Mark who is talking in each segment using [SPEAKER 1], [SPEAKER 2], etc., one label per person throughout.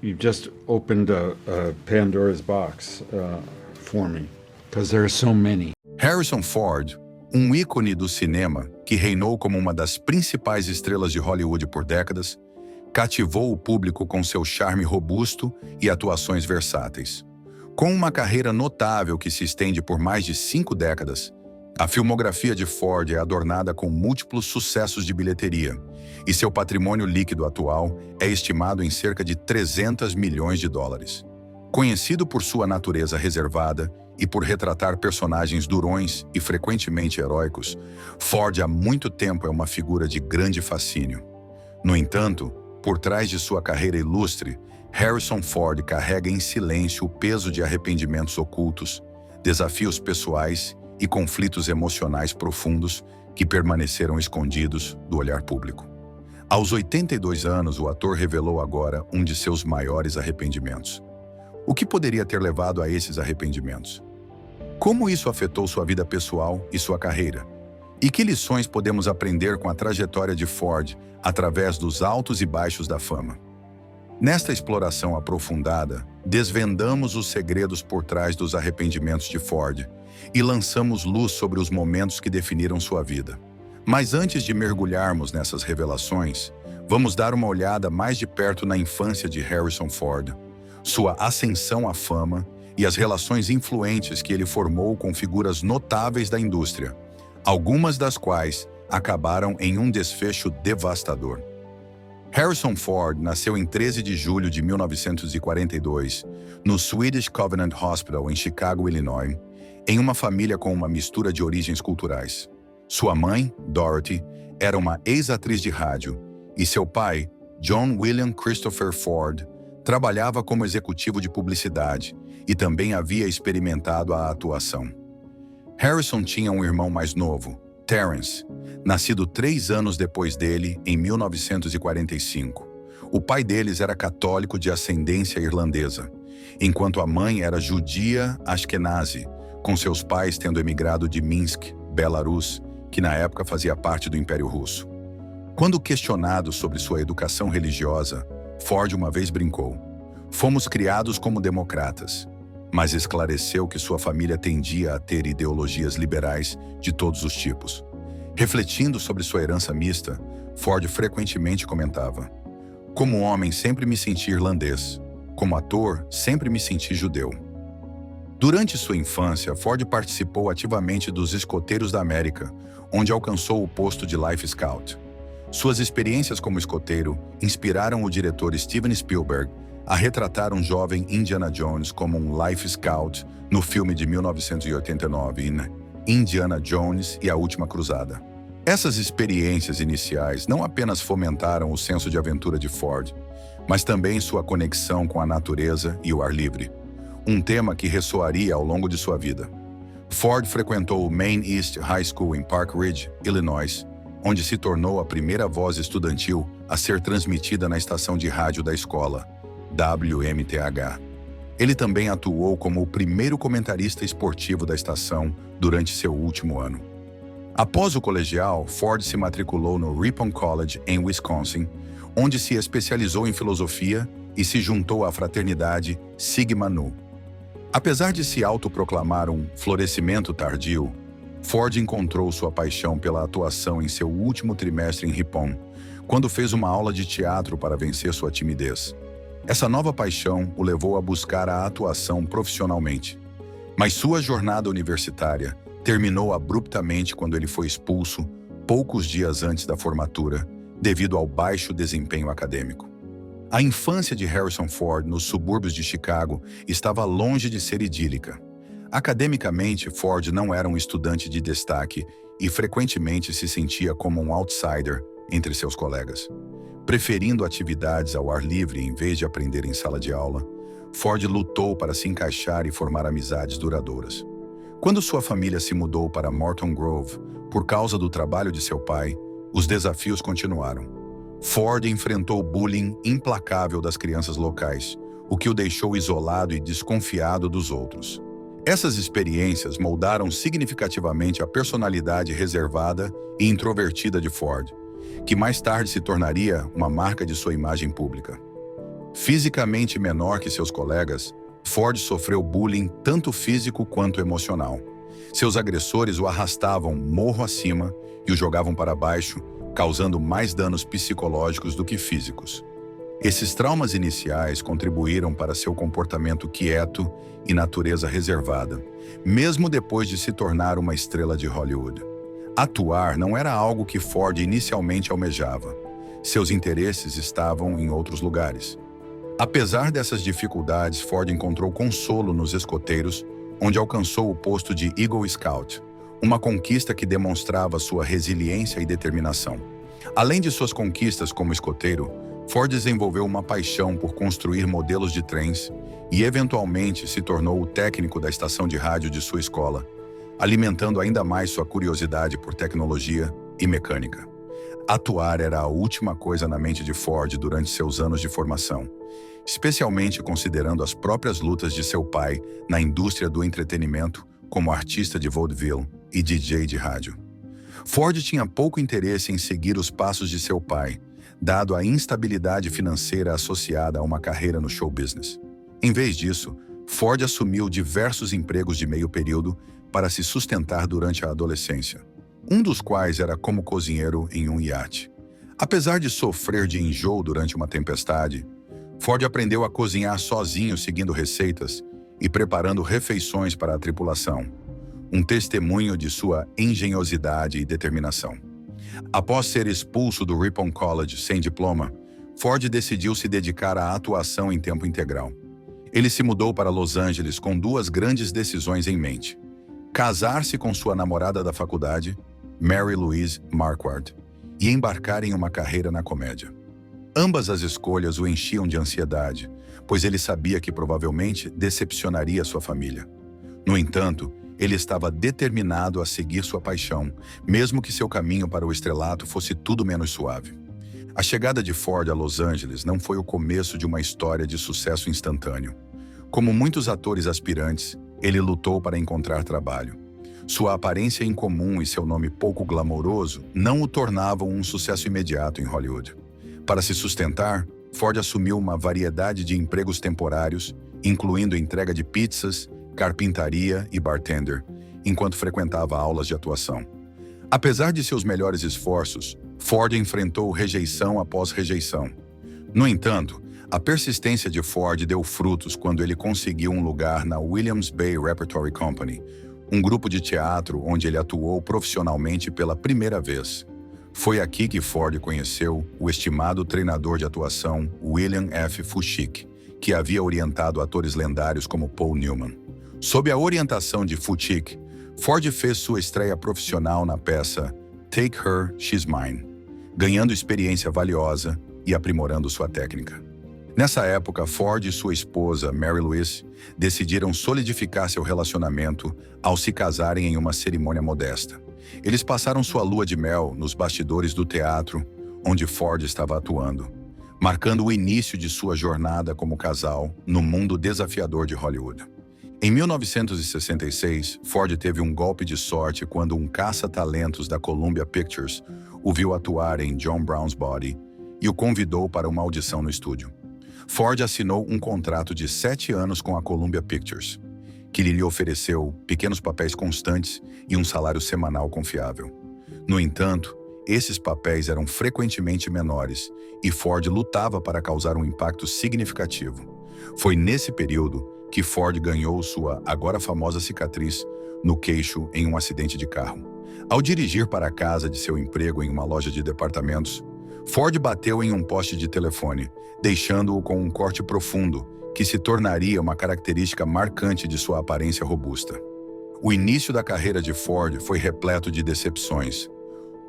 [SPEAKER 1] You just opened a Pandora's box for me, because there are so many.
[SPEAKER 2] Harrison Ford, ícone do cinema que reinou como uma das principais estrelas de Hollywood por décadas, cativou o público com seu charme robusto e atuações versáteis. Com uma carreira notável que se estende por mais de 5 décadas, a filmografia de Ford é adornada com múltiplos sucessos de bilheteria, e seu patrimônio líquido atual é estimado em cerca de 300 milhões de dólares. Conhecido por sua natureza reservada e por retratar personagens durões e frequentemente heróicos, Ford há muito tempo é uma figura de grande fascínio. No entanto, por trás de sua carreira ilustre, Harrison Ford carrega em silêncio o peso de arrependimentos ocultos, desafios pessoais e conflitos emocionais profundos que permaneceram escondidos do olhar público. Aos 82 anos, o ator revelou agora um de seus maiores arrependimentos. O que poderia ter levado a esses arrependimentos? Como isso afetou sua vida pessoal e sua carreira? E que lições podemos aprender com a trajetória de Ford através dos altos e baixos da fama? Nesta exploração aprofundada, desvendamos os segredos por trás dos arrependimentos de Ford e lançamos luz sobre os momentos que definiram sua vida. Mas antes de mergulharmos nessas revelações, vamos dar uma olhada mais de perto na infância de Harrison Ford, sua ascensão à fama e as relações influentes que ele formou com figuras notáveis da indústria, algumas das quais acabaram em um desfecho devastador. Harrison Ford nasceu em 13 de julho de 1942, no Swedish Covenant Hospital, em Chicago, Illinois, em uma família com uma mistura de origens culturais. Sua mãe, Dorothy, era uma ex-atriz de rádio, e seu pai, John William Christopher Ford, trabalhava como executivo de publicidade e também havia experimentado a atuação. Harrison tinha um irmão mais novo, Terence, nascido 3 anos depois dele, em 1945. O pai deles era católico de ascendência irlandesa, enquanto a mãe era judia Ashkenazi, com seus pais tendo emigrado de Minsk, Belarus, que na época fazia parte do Império Russo. Quando questionado sobre sua educação religiosa, Ford uma vez brincou: "Fomos criados como democratas", mas esclareceu que sua família tendia a ter ideologias liberais de todos os tipos. Refletindo sobre sua herança mista, Ford frequentemente comentava: "Como homem, sempre me senti irlandês. Como ator, sempre me senti judeu." Durante sua infância, Ford participou ativamente dos Escoteiros da América, onde alcançou o posto de Life Scout. Suas experiências como escoteiro inspiraram o diretor Steven Spielberg a retratar um jovem Indiana Jones como um Life Scout no filme de 1989, Indiana Jones e a Última Cruzada. Essas experiências iniciais não apenas fomentaram o senso de aventura de Ford, mas também sua conexão com a natureza e o ar livre, um tema que ressoaria ao longo de sua vida. Ford frequentou o Maine East High School em Park Ridge, Illinois, onde se tornou a primeira voz estudantil a ser transmitida na estação de rádio da escola, WMTH. Ele também atuou como o primeiro comentarista esportivo da estação durante seu último ano. Após o colegial, Ford se matriculou no Ripon College, em Wisconsin, onde se especializou em filosofia e se juntou à fraternidade Sigma Nu. Apesar de se autoproclamar um florescimento tardio, Ford encontrou sua paixão pela atuação em seu último trimestre em Ripon, quando fez uma aula de teatro para vencer sua timidez. Essa nova paixão o levou a buscar a atuação profissionalmente. Mas sua jornada universitária terminou abruptamente quando ele foi expulso, poucos dias antes da formatura, devido ao baixo desempenho acadêmico. A infância de Harrison Ford nos subúrbios de Chicago estava longe de ser idílica. Academicamente, Ford não era um estudante de destaque e frequentemente se sentia como um outsider entre seus colegas. Preferindo atividades ao ar livre em vez de aprender em sala de aula, Ford lutou para se encaixar e formar amizades duradouras. Quando sua família se mudou para Morton Grove, por causa do trabalho de seu pai, os desafios continuaram. Ford enfrentou o bullying implacável das crianças locais, o que o deixou isolado e desconfiado dos outros. Essas experiências moldaram significativamente a personalidade reservada e introvertida de Ford, que mais tarde se tornaria uma marca de sua imagem pública. Fisicamente menor que seus colegas, Ford sofreu bullying tanto físico quanto emocional. Seus agressores o arrastavam morro acima e o jogavam para baixo, causando mais danos psicológicos do que físicos. Esses traumas iniciais contribuíram para seu comportamento quieto e natureza reservada, mesmo depois de se tornar uma estrela de Hollywood. Atuar não era algo que Ford inicialmente almejava. Seus interesses estavam em outros lugares. Apesar dessas dificuldades, Ford encontrou consolo nos escoteiros, onde alcançou o posto de Eagle Scout, uma conquista que demonstrava sua resiliência e determinação. Além de suas conquistas como escoteiro, Ford desenvolveu uma paixão por construir modelos de trens e, eventualmente, se tornou o técnico da estação de rádio de sua escola, alimentando ainda mais sua curiosidade por tecnologia e mecânica. Atuar era a última coisa na mente de Ford durante seus anos de formação, especialmente considerando as próprias lutas de seu pai na indústria do entretenimento como artista de vaudeville e DJ de rádio. Ford tinha pouco interesse em seguir os passos de seu pai, dado a instabilidade financeira associada a uma carreira no show business. Em vez disso, Ford assumiu diversos empregos de meio período para se sustentar durante a adolescência, um dos quais era como cozinheiro em um iate. Apesar de sofrer de enjoo durante uma tempestade, Ford aprendeu a cozinhar sozinho seguindo receitas e preparando refeições para a tripulação, um testemunho de sua engenhosidade e determinação. Após ser expulso do Ripon College sem diploma, Ford decidiu se dedicar à atuação em tempo integral. Ele se mudou para Los Angeles com duas grandes decisões em mente: casar-se com sua namorada da faculdade, Mary Louise Marquardt, e embarcar em uma carreira na comédia. Ambas as escolhas o enchiam de ansiedade, pois ele sabia que provavelmente decepcionaria sua família. No entanto, ele estava determinado a seguir sua paixão, mesmo que seu caminho para o estrelato fosse tudo menos suave. A chegada de Ford a Los Angeles não foi o começo de uma história de sucesso instantâneo. Como muitos atores aspirantes, ele lutou para encontrar trabalho. Sua aparência incomum e seu nome pouco glamouroso não o tornavam um sucesso imediato em Hollywood. Para se sustentar, Ford assumiu uma variedade de empregos temporários, incluindo entrega de pizzas, carpintaria e bartender, enquanto frequentava aulas de atuação. Apesar de seus melhores esforços, Ford enfrentou rejeição após rejeição. No entanto, a persistência de Ford deu frutos quando ele conseguiu um lugar na Williams Bay Repertory Company, um grupo de teatro onde ele atuou profissionalmente pela primeira vez. Foi aqui que Ford conheceu o estimado treinador de atuação William F. Fuchik, que havia orientado atores lendários como Paul Newman. Sob a orientação de Fuchik, Ford fez sua estreia profissional na peça Take Her, She's Mine, ganhando experiência valiosa e aprimorando sua técnica. Nessa época, Ford e sua esposa, Mary Louise, decidiram solidificar seu relacionamento ao se casarem em uma cerimônia modesta. Eles passaram sua lua de mel nos bastidores do teatro, onde Ford estava atuando, marcando o início de sua jornada como casal no mundo desafiador de Hollywood. Em 1966, Ford teve um golpe de sorte quando um caça-talentos da Columbia Pictures o viu atuar em John Brown's Body e o convidou para uma audição no estúdio. Ford assinou um contrato de 7 anos com a Columbia Pictures, que lhe ofereceu pequenos papéis constantes e um salário semanal confiável. No entanto, esses papéis eram frequentemente menores e Ford lutava para causar um impacto significativo. Foi nesse período que Ford ganhou sua agora famosa cicatriz no queixo em um acidente de carro. Ao dirigir para a casa de seu emprego em uma loja de departamentos, Ford bateu em um poste de telefone, deixando-o com um corte profundo, que se tornaria uma característica marcante de sua aparência robusta. O início da carreira de Ford foi repleto de decepções.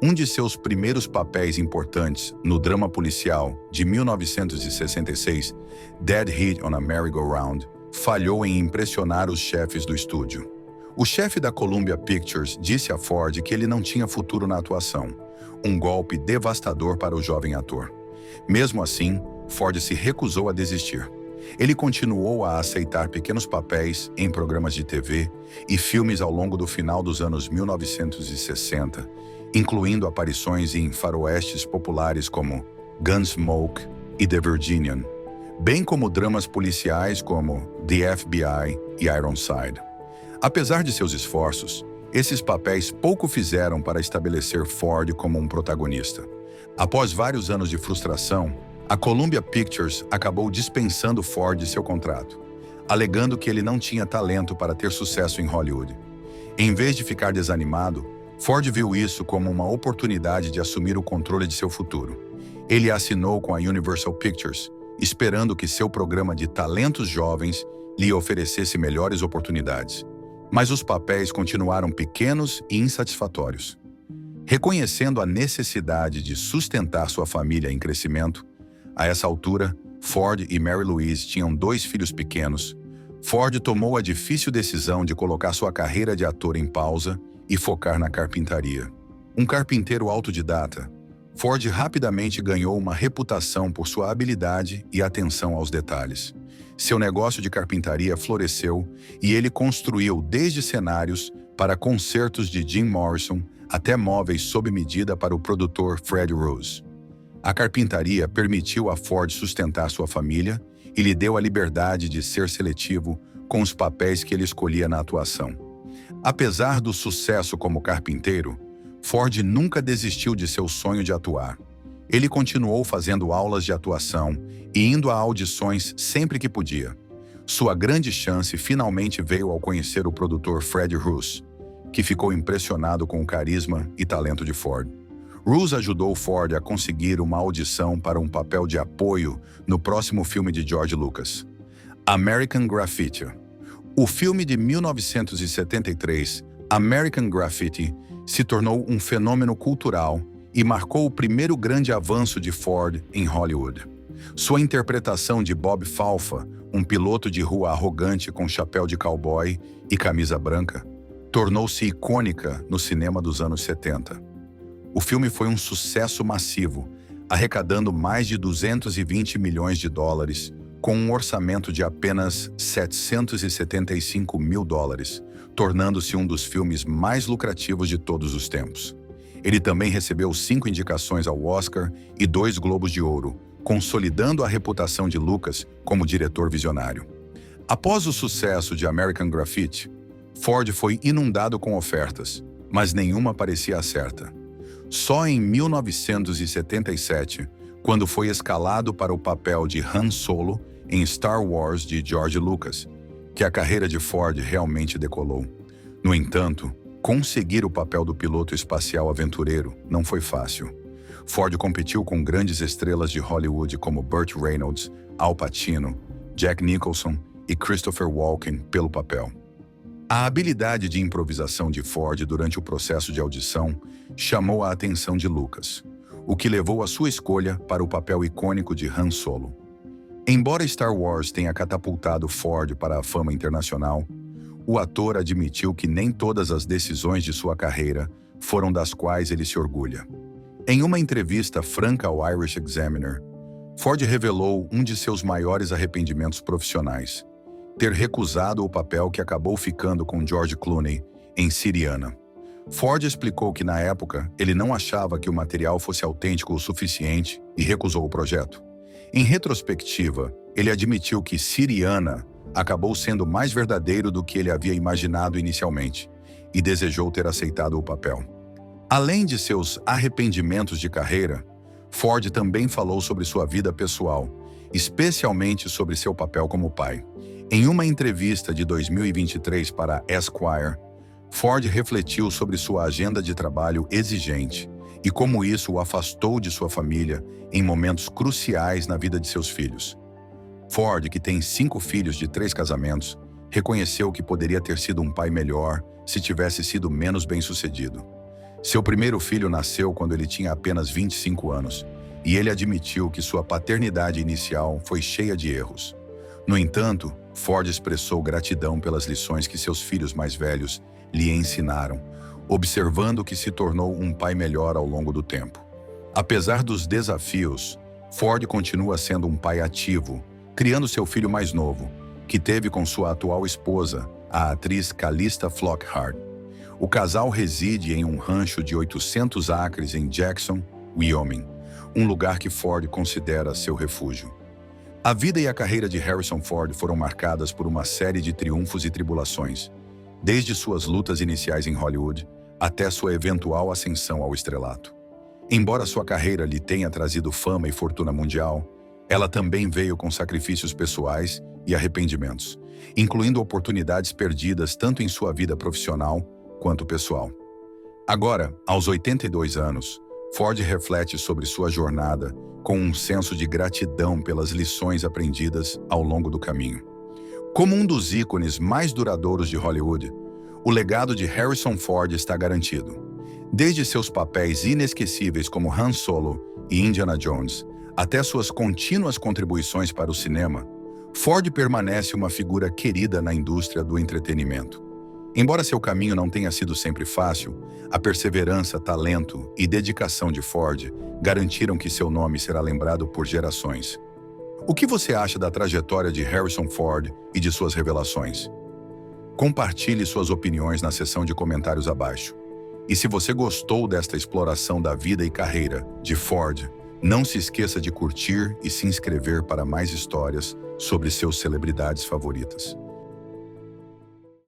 [SPEAKER 2] Um de seus primeiros papéis importantes no drama policial de 1966, Dead Heat on a Merry-Go-Round, falhou em impressionar os chefes do estúdio. O chefe da Columbia Pictures disse a Ford que ele não tinha futuro na atuação, um golpe devastador para o jovem ator. Mesmo assim, Ford se recusou a desistir. Ele continuou a aceitar pequenos papéis em programas de TV e filmes ao longo do final dos anos 1960, incluindo aparições em faroestes populares como Gunsmoke e The Virginian, bem como dramas policiais como The FBI e Ironside. Apesar de seus esforços, esses papéis pouco fizeram para estabelecer Ford como um protagonista. Após vários anos de frustração, a Columbia Pictures acabou dispensando Ford de seu contrato, alegando que ele não tinha talento para ter sucesso em Hollywood. Em vez de ficar desanimado, Ford viu isso como uma oportunidade de assumir o controle de seu futuro. Ele assinou com a Universal Pictures, esperando que seu programa de talentos jovens lhe oferecesse melhores oportunidades. Mas os papéis continuaram pequenos e insatisfatórios. Reconhecendo a necessidade de sustentar sua família em crescimento, a essa altura, Ford e Mary Louise tinham 2 filhos pequenos. Ford tomou a difícil decisão de colocar sua carreira de ator em pausa e focar na carpintaria. Um carpinteiro autodidata, Ford rapidamente ganhou uma reputação por sua habilidade e atenção aos detalhes. Seu negócio de carpintaria floresceu e ele construiu desde cenários para concertos de Jim Morrison até móveis sob medida para o produtor Fred Rose. A carpintaria permitiu a Ford sustentar sua família e lhe deu a liberdade de ser seletivo com os papéis que ele escolhia na atuação. Apesar do sucesso como carpinteiro, Ford nunca desistiu de seu sonho de atuar. Ele continuou fazendo aulas de atuação e indo a audições sempre que podia. Sua grande chance finalmente veio ao conhecer o produtor Fred Roose, que ficou impressionado com o carisma e talento de Ford. Roose ajudou Ford a conseguir uma audição para um papel de apoio no próximo filme de George Lucas, American Graffiti. O filme de 1973, American Graffiti, se tornou um fenômeno cultural e marcou o primeiro grande avanço de Ford em Hollywood. Sua interpretação de Bob Falfa, um piloto de rua arrogante com chapéu de cowboy e camisa branca, tornou-se icônica no cinema dos anos 70. O filme foi um sucesso massivo, arrecadando mais de 220 milhões de dólares, com um orçamento de apenas 775 mil dólares, tornando-se um dos filmes mais lucrativos de todos os tempos. Ele também recebeu 5 indicações ao Oscar e 2 Globos de Ouro, consolidando a reputação de Lucas como diretor visionário. Após o sucesso de American Graffiti, Ford foi inundado com ofertas, mas nenhuma parecia certa. Só em 1977, quando foi escalado para o papel de Han Solo em Star Wars de George Lucas, que a carreira de Ford realmente decolou. No entanto, conseguir o papel do piloto espacial aventureiro não foi fácil. Ford competiu com grandes estrelas de Hollywood como Burt Reynolds, Al Pacino, Jack Nicholson e Christopher Walken pelo papel. A habilidade de improvisação de Ford durante o processo de audição chamou a atenção de Lucas, o que levou à sua escolha para o papel icônico de Han Solo. Embora Star Wars tenha catapultado Ford para a fama internacional, o ator admitiu que nem todas as decisões de sua carreira foram das quais ele se orgulha. Em uma entrevista franca ao Irish Examiner, Ford revelou um de seus maiores arrependimentos profissionais: ter recusado o papel que acabou ficando com George Clooney em Syriana. Ford explicou que, na época, ele não achava que o material fosse autêntico o suficiente e recusou o projeto. Em retrospectiva, ele admitiu que Syriana acabou sendo mais verdadeiro do que ele havia imaginado inicialmente e desejou ter aceitado o papel. Além de seus arrependimentos de carreira, Ford também falou sobre sua vida pessoal, especialmente sobre seu papel como pai. Em uma entrevista de 2023 para Esquire, Ford refletiu sobre sua agenda de trabalho exigente e como isso o afastou de sua família em momentos cruciais na vida de seus filhos. Ford, que tem 5 filhos de 3 casamentos, reconheceu que poderia ter sido um pai melhor se tivesse sido menos bem-sucedido. Seu primeiro filho nasceu quando ele tinha apenas 25 anos, e ele admitiu que sua paternidade inicial foi cheia de erros. No entanto, Ford expressou gratidão pelas lições que seus filhos mais velhos lhe ensinaram, observando que se tornou um pai melhor ao longo do tempo. Apesar dos desafios, Ford continua sendo um pai ativo, criando seu filho mais novo, que teve com sua atual esposa, a atriz Calista Flockhart. O casal reside em um rancho de 800 acres em Jackson, Wyoming, um lugar que Ford considera seu refúgio. A vida e a carreira de Harrison Ford foram marcadas por uma série de triunfos e tribulações, desde suas lutas iniciais em Hollywood até sua eventual ascensão ao estrelato. Embora sua carreira lhe tenha trazido fama e fortuna mundial, ela também veio com sacrifícios pessoais e arrependimentos, incluindo oportunidades perdidas tanto em sua vida profissional quanto pessoal. Agora, aos 82 anos, Ford reflete sobre sua jornada com um senso de gratidão pelas lições aprendidas ao longo do caminho. Como um dos ícones mais duradouros de Hollywood, o legado de Harrison Ford está garantido. Desde seus papéis inesquecíveis como Han Solo e Indiana Jones, até suas contínuas contribuições para o cinema, Ford permanece uma figura querida na indústria do entretenimento. Embora seu caminho não tenha sido sempre fácil, a perseverança, talento e dedicação de Ford garantiram que seu nome será lembrado por gerações. O que você acha da trajetória de Harrison Ford e de suas revelações? Compartilhe suas opiniões na seção de comentários abaixo. E se você gostou desta exploração da vida e carreira de Ford, não se esqueça de curtir e se inscrever para mais histórias sobre seus celebridades favoritas.